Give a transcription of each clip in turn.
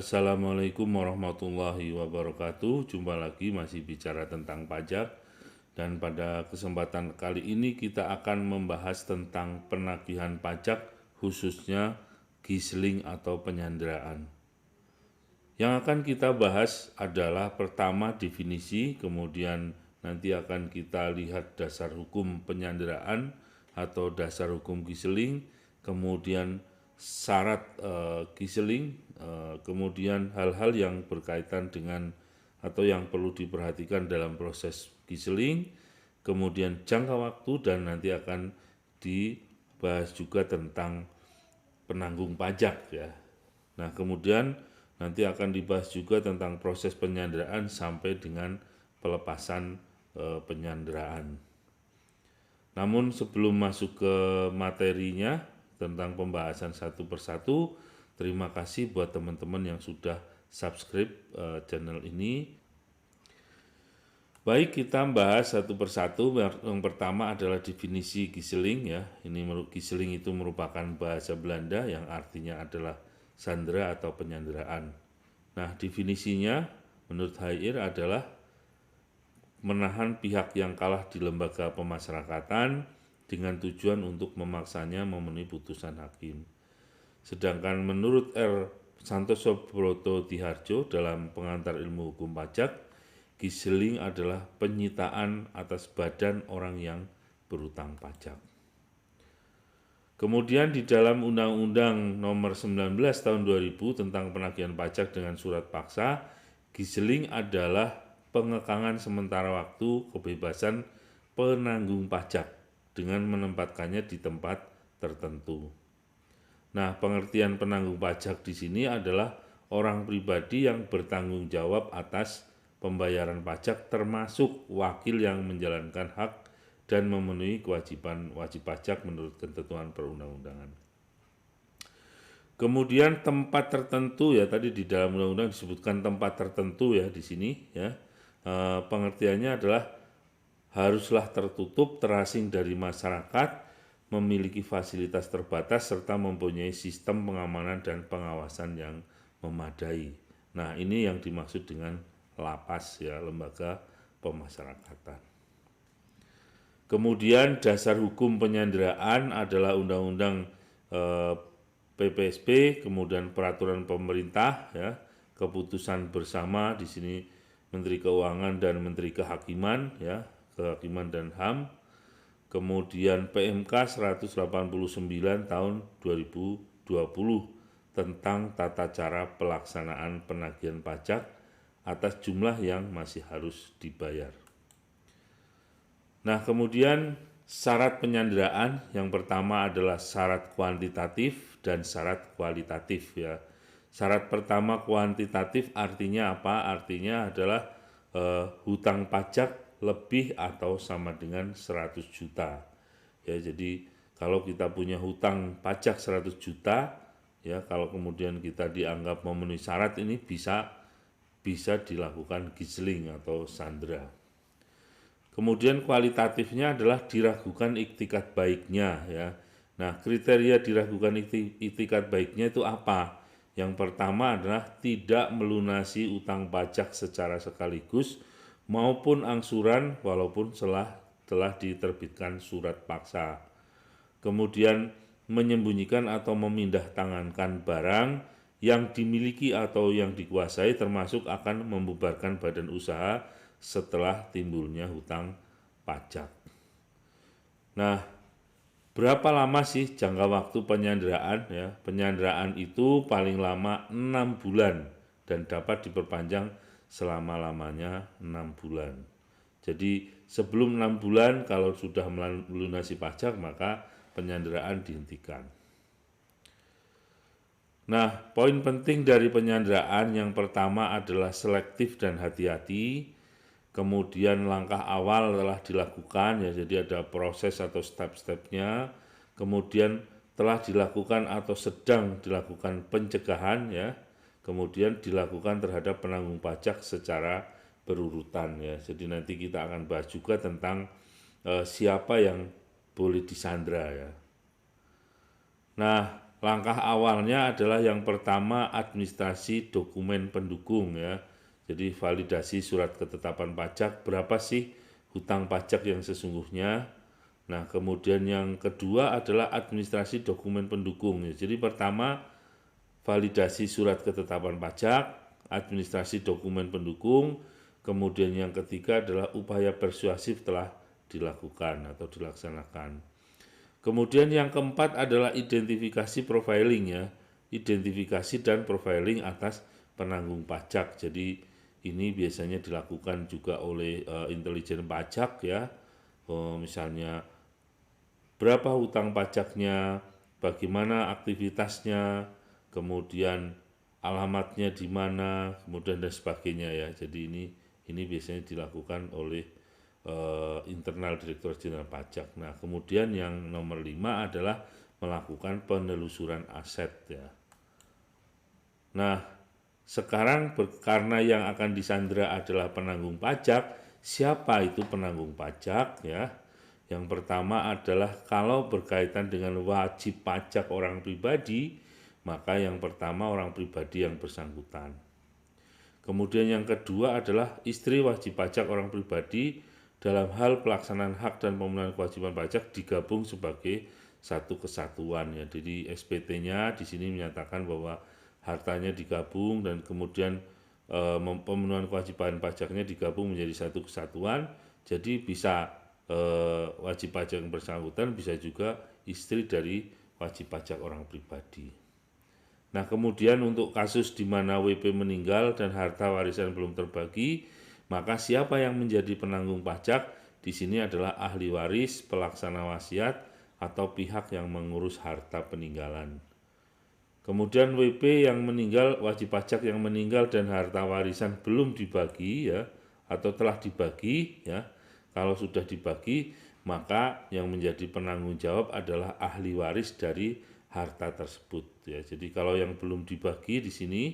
Assalamualaikum warahmatullahi wabarakatuh. Jumpa lagi masih bicara tentang pajak. Dan pada kesempatan kali ini kita akan membahas tentang penagihan pajak, khususnya gizling atau penyanderaan. Yang akan kita bahas adalah pertama definisi, kemudian nanti akan kita lihat dasar hukum penyanderaan atau dasar hukum gizling, kemudian syarat gizling, kemudian hal-hal yang berkaitan dengan atau yang perlu diperhatikan dalam proses gizling, kemudian jangka waktu, dan nanti akan dibahas juga tentang penanggung pajak ya. Nah, kemudian nanti akan dibahas juga tentang proses penyanderaan sampai dengan pelepasan penyanderaan. Namun sebelum masuk ke materinya tentang pembahasan satu persatu, terima kasih buat teman-teman yang sudah subscribe channel ini. Baik, kita bahas satu persatu. Yang pertama adalah definisi gizling ya. Gizling itu merupakan bahasa Belanda yang artinya adalah sandera atau penyanderaan. Nah, definisinya menurut Hair adalah menahan pihak yang kalah di lembaga pemasyarakatan dengan tujuan untuk memaksanya memenuhi putusan hakim. Sedangkan menurut R. Santoso Broto Diharjo dalam Pengantar Ilmu Hukum Pajak, gizling adalah penyitaan atas badan orang yang berutang pajak. Kemudian di dalam Undang-Undang Nomor 19 Tahun 2000 tentang penagihan pajak dengan surat paksa, gizling adalah pengekangan sementara waktu kebebasan penanggung pajak dengan menempatkannya di tempat tertentu. Nah, pengertian penanggung pajak di sini adalah orang pribadi yang bertanggung jawab atas pembayaran pajak, termasuk wakil yang menjalankan hak dan memenuhi kewajiban wajib pajak menurut ketentuan perundang-undangan. Kemudian tempat tertentu ya, tadi di dalam undang-undang disebutkan tempat tertentu ya di sini ya. Pengertiannya adalah haruslah tertutup, terasing dari masyarakat, memiliki fasilitas terbatas serta mempunyai sistem pengamanan dan pengawasan yang memadai. Nah, ini yang dimaksud dengan lapas ya, lembaga pemasyarakatan. Kemudian dasar hukum penyanderaan adalah Undang-Undang PPSP, kemudian peraturan pemerintah ya, keputusan bersama di sini Menteri Keuangan dan Menteri Kehakiman ya, Kehakiman dan HAM. Kemudian PMK 189 tahun 2020 tentang tata cara pelaksanaan penagihan pajak atas jumlah yang masih harus dibayar. Nah, kemudian syarat penyanderaan yang pertama adalah syarat kuantitatif dan syarat kualitatif ya. Syarat pertama kuantitatif artinya apa? Artinya adalah hutang pajak lebih atau sama dengan 100 juta. Ya, jadi kalau kita punya hutang pajak 100 juta ya, kalau kemudian kita dianggap memenuhi syarat ini bisa dilakukan gizling atau sandera. Kemudian kualitatifnya adalah diragukan iktikat baiknya ya. Nah, kriteria diragukan iktikat baiknya itu apa? Yang pertama adalah tidak melunasi utang pajak secara sekaligus maupun angsuran walaupun telah diterbitkan surat paksa. Kemudian menyembunyikan atau memindah tangankan barang yang dimiliki atau yang dikuasai, termasuk akan membubarkan badan usaha setelah timbulnya hutang pajak. Nah, berapa lama sih jangka waktu penyanderaan ya? Penyanderaan itu paling lama 6 bulan dan dapat diperpanjang selama-lamanya 6 bulan. Jadi sebelum 6 bulan kalau sudah melunasi pajak maka penyanderaan dihentikan. Nah, poin penting dari penyanderaan yang pertama adalah selektif dan hati-hati. Kemudian langkah awal telah dilakukan ya, jadi ada proses atau step-stepnya. Kemudian telah dilakukan atau sedang dilakukan pencegahan ya. Kemudian dilakukan terhadap penanggung pajak secara berurutan ya. Jadi nanti kita akan bahas juga tentang siapa yang boleh disandra ya. Nah, langkah awalnya adalah yang pertama administrasi dokumen pendukung ya. Jadi validasi surat ketetapan pajak, berapa sih hutang pajak yang sesungguhnya. Nah, kemudian yang kedua adalah administrasi dokumen pendukung ya. Jadi pertama validasi surat ketetapan pajak, administrasi dokumen pendukung, kemudian yang ketiga adalah upaya persuasif telah dilakukan atau dilaksanakan. Kemudian yang keempat adalah identifikasi profiling ya, identifikasi dan profiling atas penanggung pajak. Jadi ini biasanya dilakukan juga oleh intelijen pajak ya, misalnya berapa hutang pajaknya, bagaimana aktivitasnya, kemudian alamatnya di mana, kemudian dan sebagainya ya. Jadi ini biasanya dilakukan oleh internal Direktorat Jenderal Pajak. Nah, kemudian yang nomor 5 adalah melakukan penelusuran aset ya. Nah, sekarang karena yang akan disandra adalah penanggung pajak, siapa itu penanggung pajak ya? Yang pertama adalah kalau berkaitan dengan wajib pajak orang pribadi, maka yang pertama orang pribadi yang bersangkutan. Kemudian yang kedua adalah istri wajib pajak orang pribadi dalam hal pelaksanaan hak dan pemenuhan kewajiban pajak digabung sebagai satu kesatuan ya. Jadi SPT-nya di sini menyatakan bahwa hartanya digabung dan kemudian pemenuhan kewajiban pajaknya digabung menjadi satu kesatuan. Jadi bisa wajib pajak yang bersangkutan bisa juga istri dari wajib pajak orang pribadi. Nah, kemudian untuk kasus di mana WP meninggal dan harta warisan belum terbagi, maka siapa yang menjadi penanggung pajak di sini adalah ahli waris, pelaksana wasiat, atau pihak yang mengurus harta peninggalan. Kemudian WP yang meninggal, wajib pajak yang meninggal dan harta warisan belum dibagi ya, atau telah dibagi ya. Kalau sudah dibagi, maka yang menjadi penanggung jawab adalah ahli waris dari harta tersebut ya. Jadi kalau yang belum dibagi di sini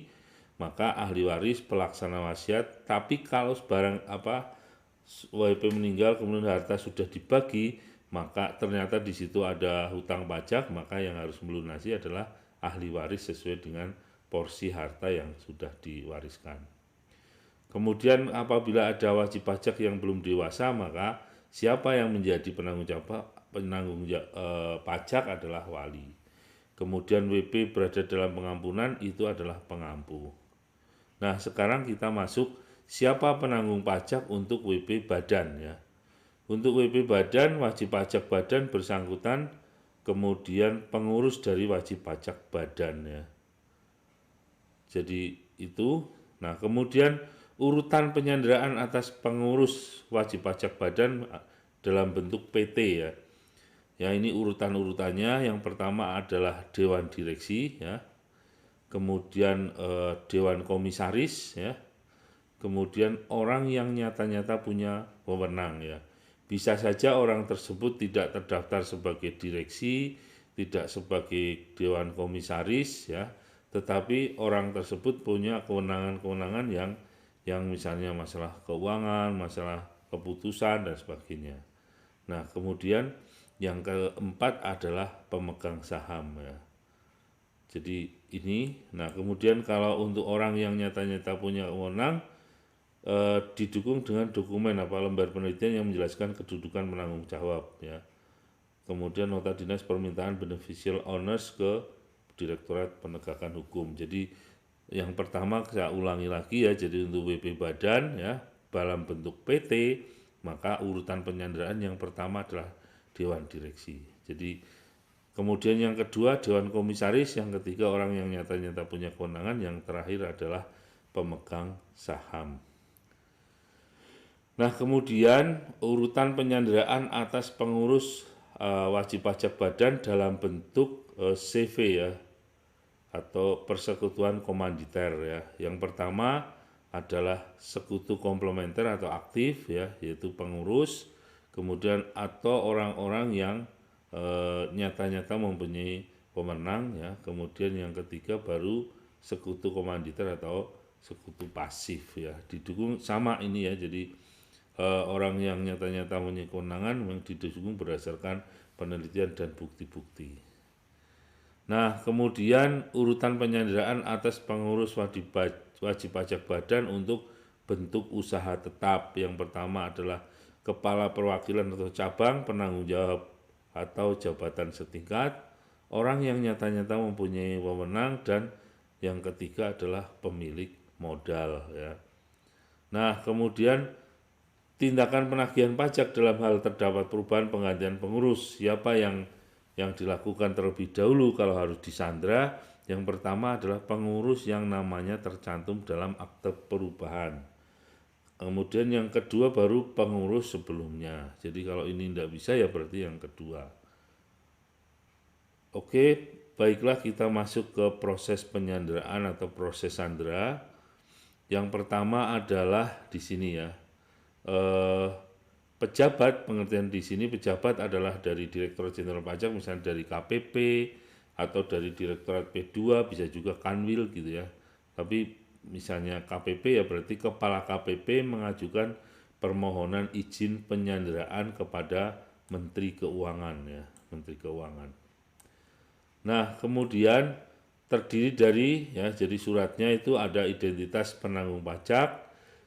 maka ahli waris pelaksana wasiat, tapi kalau barang WP meninggal kemudian harta sudah dibagi, maka ternyata di situ ada hutang pajak, maka yang harus melunasi adalah ahli waris sesuai dengan porsi harta yang sudah diwariskan. Kemudian apabila ada wajib pajak yang belum dewasa, maka siapa yang menjadi penanggung pajak adalah wali. Kemudian WP berada dalam pengampunan, itu adalah pengampu. Nah, sekarang kita masuk siapa penanggung pajak untuk WP badan ya. Untuk WP badan, wajib pajak badan bersangkutan, kemudian pengurus dari wajib pajak badan ya. Jadi itu. Nah, kemudian urutan penyanderaan atas pengurus wajib pajak badan dalam bentuk PT ya. Ya, ini urutan-urutannya. Yang pertama adalah dewan direksi ya. Kemudian dewan komisaris ya, kemudian orang yang nyata-nyata punya wewenang ya. Bisa saja orang tersebut tidak terdaftar sebagai direksi, tidak sebagai dewan komisaris ya, tetapi orang tersebut punya kewenangan-kewenangan yang misalnya masalah keuangan, masalah keputusan dan sebagainya. Nah, kemudian yang keempat adalah pemegang saham ya. Jadi ini, nah kemudian kalau untuk orang yang nyata-nyata punya wewenang, didukung dengan dokumen lembar penelitian yang menjelaskan kedudukan penanggung jawab ya. Kemudian nota dinas permintaan beneficial owners ke Direktorat Penegakan Hukum. Jadi yang pertama saya ulangi lagi ya, jadi untuk WP badan ya dalam bentuk PT, maka urutan penyanderaan yang pertama adalah dewan direksi. Jadi kemudian yang kedua dewan komisaris, yang ketiga orang yang nyata-nyata punya kewenangan, yang terakhir adalah pemegang saham. Nah, kemudian urutan penyanderaan atas pengurus wajib pajak badan dalam bentuk CV ya, atau persekutuan komanditer ya. Yang pertama adalah sekutu komplementer atau aktif ya, yaitu pengurus, kemudian atau orang-orang yang nyata-nyata mempunyai pemenang ya. Kemudian yang ketiga baru sekutu komanditer atau sekutu pasif ya, didukung sama ini ya. Jadi orang yang nyata-nyata mempunyai kewenangan memang didukung berdasarkan penelitian dan bukti-bukti. Nah, kemudian urutan penyanderaan atas pengurus wajib pajak badan untuk bentuk usaha tetap. Yang pertama adalah kepala perwakilan atau cabang, penanggung jawab atau jabatan setingkat, orang yang nyata-nyata mempunyai wewenang, dan yang ketiga adalah pemilik modal ya. Nah, kemudian tindakan penagihan pajak dalam hal terdapat perubahan penggantian pengurus, siapa yang dilakukan terlebih dahulu kalau harus disandra. Yang pertama adalah pengurus yang namanya tercantum dalam akte perubahan. Kemudian yang kedua baru pengurus sebelumnya. Jadi kalau ini tidak bisa ya berarti yang kedua. Oke, baiklah kita masuk ke proses penyanderaan atau proses sandera. Yang pertama adalah di sini ya. Pejabat, pengertian di sini pejabat adalah dari Direktorat Jenderal Pajak, misalnya dari KPP atau dari Direktorat P2, bisa juga Kanwil gitu ya. Tapi misalnya KPP ya berarti Kepala KPP mengajukan permohonan izin penyanderaan kepada Menteri Keuangan ya, Menteri Keuangan. Nah, kemudian terdiri dari ya, jadi suratnya itu ada identitas penanggung pajak,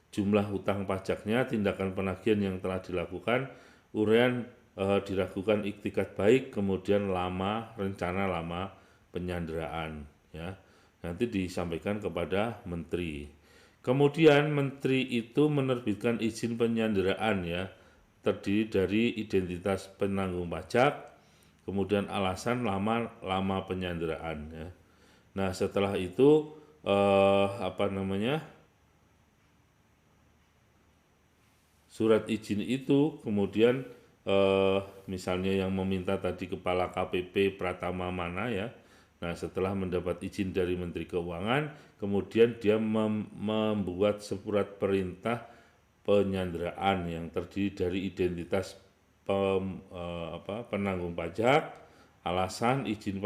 jumlah hutang pajaknya, tindakan penagihan yang telah dilakukan, uraian dilakukan iktikat baik, kemudian rencana lama penyanderaan ya. Nanti disampaikan kepada menteri. Kemudian menteri itu menerbitkan izin penyanderaan ya, terdiri dari identitas penanggung pajak, kemudian alasan lama penyanderaan ya. Nah, setelah itu surat izin itu kemudian misalnya yang meminta tadi kepala KPP Pratama mana ya. Nah, setelah mendapat izin dari Menteri Keuangan, kemudian dia membuat surat perintah penyanderaan yang terdiri dari identitas penanggung pajak, alasan izin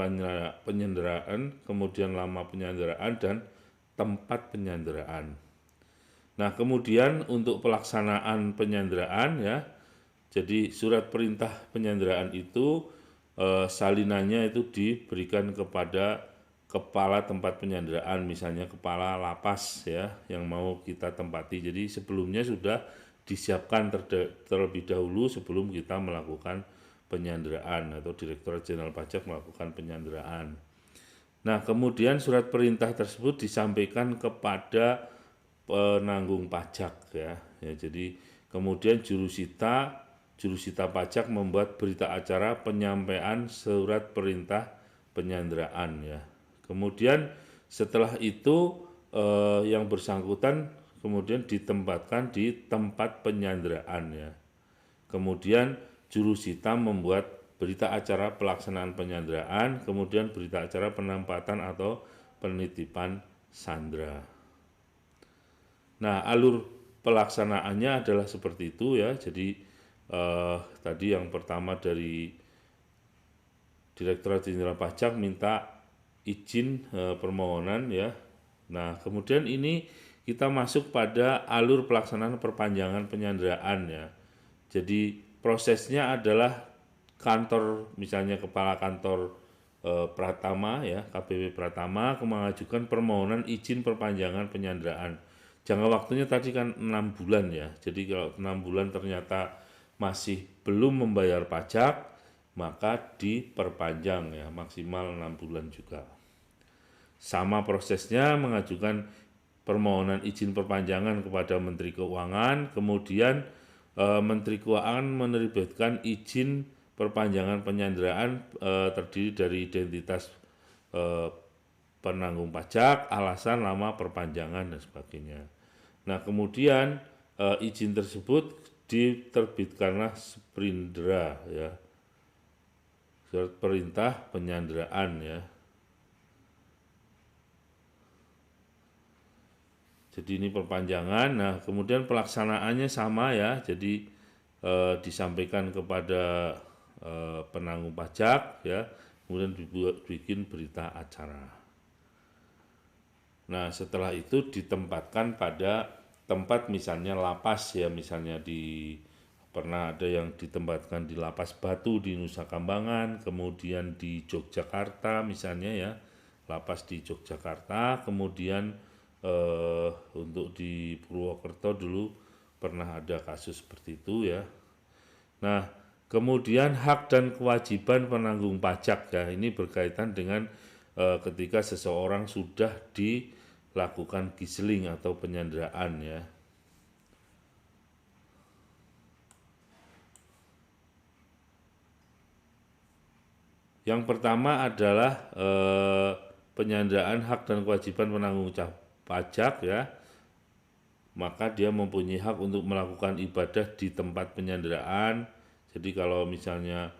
penyanderaan, kemudian lama penyanderaan, dan tempat penyanderaan. Nah, kemudian untuk pelaksanaan penyanderaan ya, jadi surat perintah penyanderaan itu salinannya itu diberikan kepada kepala tempat penyanderaan, misalnya kepala lapas ya yang mau kita tempati. Jadi sebelumnya sudah disiapkan terlebih dahulu sebelum kita melakukan penyanderaan atau Direktorat Jenderal Pajak melakukan penyanderaan. Nah, kemudian surat perintah tersebut disampaikan kepada penanggung pajak ya. Ya, jadi kemudian jurusita pajak membuat berita acara penyampaian surat perintah penyanderaan ya. Kemudian setelah itu yang bersangkutan kemudian ditempatkan di tempat penyanderaan ya. Kemudian jurusita membuat berita acara pelaksanaan penyanderaan, kemudian berita acara penempatan atau penitipan sandra. Nah, alur pelaksanaannya adalah seperti itu ya. Jadi tadi yang pertama dari Direktorat Jenderal Pajak minta izin permohonan ya. Nah, kemudian ini kita masuk pada alur pelaksanaan perpanjangan penyanderaan ya. Jadi prosesnya adalah kantor, misalnya kepala kantor Pratama ya, KPP Pratama mengajukan permohonan izin perpanjangan penyanderaan. Jangka waktunya tadi kan 6 bulan ya. Jadi kalau 6 bulan ternyata masih belum membayar pajak, maka diperpanjang ya, maksimal 6 bulan juga. Sama prosesnya mengajukan permohonan izin perpanjangan kepada Menteri Keuangan, kemudian Menteri Keuangan menerbitkan izin perpanjangan penyanderaan terdiri dari identitas penanggung pajak, alasan lama perpanjangan, dan sebagainya. Nah, kemudian izin tersebut diterbitkanlah sprindra ya, surat perintah penyanderaan ya. Jadi ini perpanjangan. Nah, kemudian pelaksanaannya sama ya. Jadi disampaikan kepada penanggung pajak ya, kemudian bikin berita acara. Nah, setelah itu ditempatkan pada tempat misalnya lapas ya, misalnya di Pernah ada yang ditempatkan di Lapas Batu di Nusa Kambangan, kemudian di Yogyakarta misalnya ya, lapas di Yogyakarta, kemudian untuk di Purwokerto dulu pernah ada kasus seperti itu ya. Nah, kemudian hak dan kewajiban penanggung pajak ya, ini berkaitan dengan ketika seseorang sudah dilakukan giseling atau penyanderaan ya. Yang pertama adalah penyanderaan hak dan kewajiban penanggung pajak ya, maka dia mempunyai hak untuk melakukan ibadah di tempat penyanderaan. Jadi kalau misalnya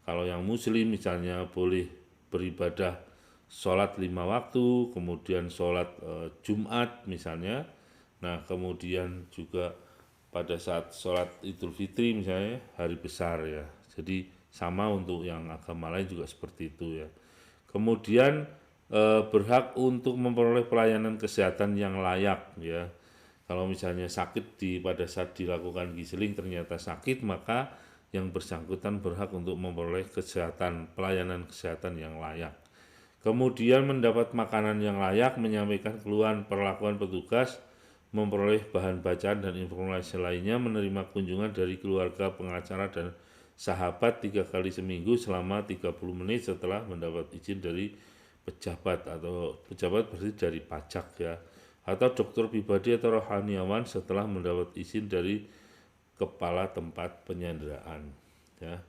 kalau yang muslim misalnya boleh beribadah sholat 5 waktu, kemudian sholat Jumat misalnya. Nah kemudian juga pada saat sholat Idul Fitri misalnya hari besar ya. Jadi sama untuk yang agama lain juga seperti itu ya. Kemudian berhak untuk memperoleh pelayanan kesehatan yang layak ya. Kalau misalnya sakit pada saat dilakukan giseling ternyata sakit, maka yang bersangkutan berhak untuk memperoleh pelayanan kesehatan yang layak. Kemudian mendapat makanan yang layak, menyampaikan keluhan perlakuan petugas, memperoleh bahan bacaan dan informasi lainnya, menerima kunjungan dari keluarga, pengacara, dan sahabat 3 kali seminggu selama 30 menit setelah mendapat izin dari pejabat, atau pejabat berarti dari pajak ya, atau dokter pribadi atau rohaniawan setelah mendapat izin dari kepala tempat penyanderaan ya.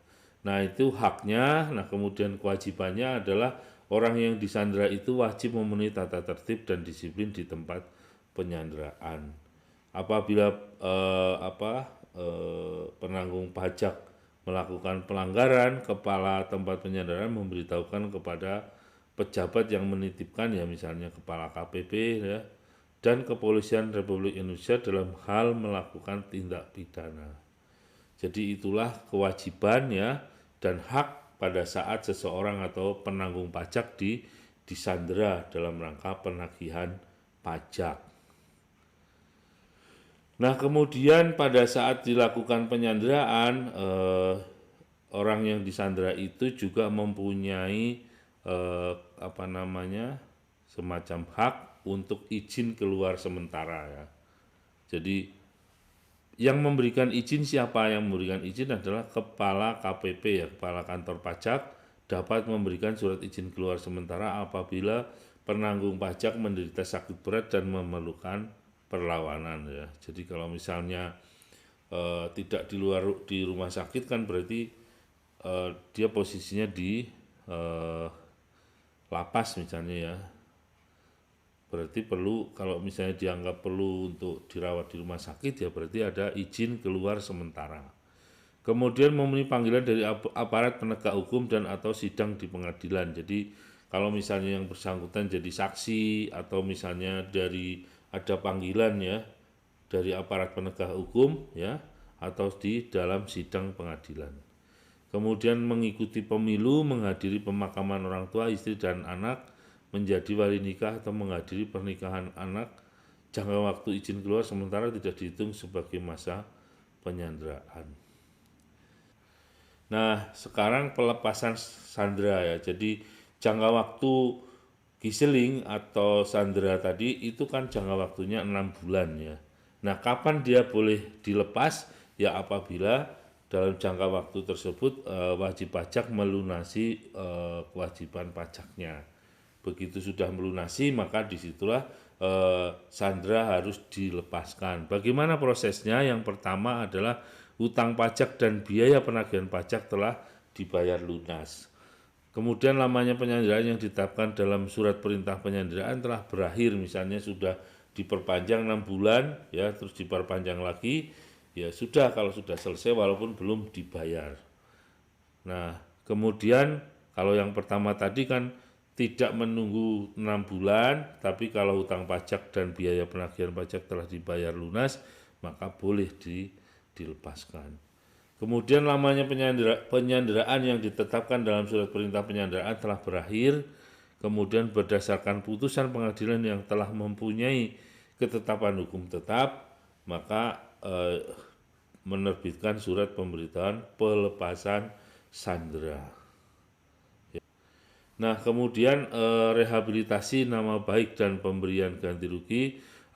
Nah itu haknya. Nah kemudian kewajibannya adalah orang yang disandera itu wajib memenuhi tata tertib dan disiplin di tempat penyanderaan. Apabila penanggung pajak melakukan pelanggaran, kepala tempat penyanderaan memberitahukan kepada pejabat yang menitipkan ya, misalnya kepala KPP ya, dan Kepolisian Republik Indonesia dalam hal melakukan tindak pidana. Jadi itulah kewajiban ya dan hak pada saat seseorang atau penanggung pajak disandera dalam rangka penagihan pajak. Nah kemudian pada saat dilakukan penyanderaan, orang yang disandera itu juga mempunyai semacam hak untuk izin keluar sementara ya. Jadi yang memberikan izin, siapa yang memberikan izin adalah kepala KPP ya, kepala kantor pajak dapat memberikan surat izin keluar sementara apabila penanggung pajak menderita sakit berat dan memerlukan perlawanan ya. Jadi kalau misalnya tidak di rumah sakit kan berarti dia posisinya di lapas misalnya ya. Berarti perlu, kalau misalnya dianggap perlu untuk dirawat di rumah sakit ya berarti ada izin keluar sementara. Kemudian memenuhi panggilan dari aparat penegak hukum dan atau sidang di pengadilan. Jadi kalau misalnya yang bersangkutan jadi saksi atau misalnya ada panggilan ya dari aparat penegak hukum ya, atau di dalam sidang pengadilan. Kemudian mengikuti pemilu, menghadiri pemakaman orang tua, istri dan anak, menjadi wali nikah atau menghadiri pernikahan anak. Jangka waktu izin keluar sementara tidak dihitung sebagai masa penyanderaan. Nah sekarang pelepasan sandera ya. Jadi jangka waktu giseling atau sandera tadi itu kan jangka waktunya 6 bulan ya. Nah kapan dia boleh dilepas? Ya apabila dalam jangka waktu tersebut wajib pajak melunasi kewajiban pajaknya. Begitu sudah melunasi maka disitulah sandera harus dilepaskan. Bagaimana prosesnya? Yang pertama adalah utang pajak dan biaya penagihan pajak telah dibayar lunas. Kemudian lamanya penyanderaan yang ditetapkan dalam surat perintah penyanderaan telah berakhir, misalnya sudah diperpanjang 6 bulan ya, terus diperpanjang lagi ya sudah, kalau sudah selesai walaupun belum dibayar. Nah kemudian kalau yang pertama tadi kan tidak menunggu 6 bulan, tapi kalau hutang pajak dan biaya penagihan pajak telah dibayar lunas, maka boleh dilepaskan. Kemudian lamanya penyanderaan yang ditetapkan dalam surat perintah penyanderaan telah berakhir, kemudian berdasarkan putusan pengadilan yang telah mempunyai ketetapan hukum tetap, maka menerbitkan surat pemberitahuan pelepasan sandera. Nah, kemudian rehabilitasi nama baik dan pemberian ganti rugi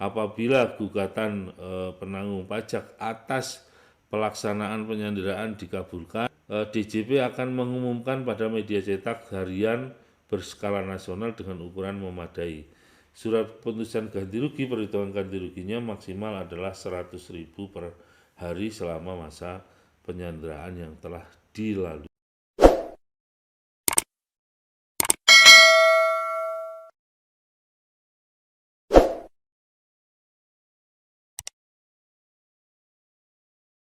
apabila gugatan penanggung pajak atas pelaksanaan penyanderaan dikabulkan, DJP akan mengumumkan pada media cetak harian berskala nasional dengan ukuran memadai. Surat putusan ganti rugi, perhitungan ganti ruginya maksimal adalah 100.000 per hari selama masa penyanderaan yang telah dilalui.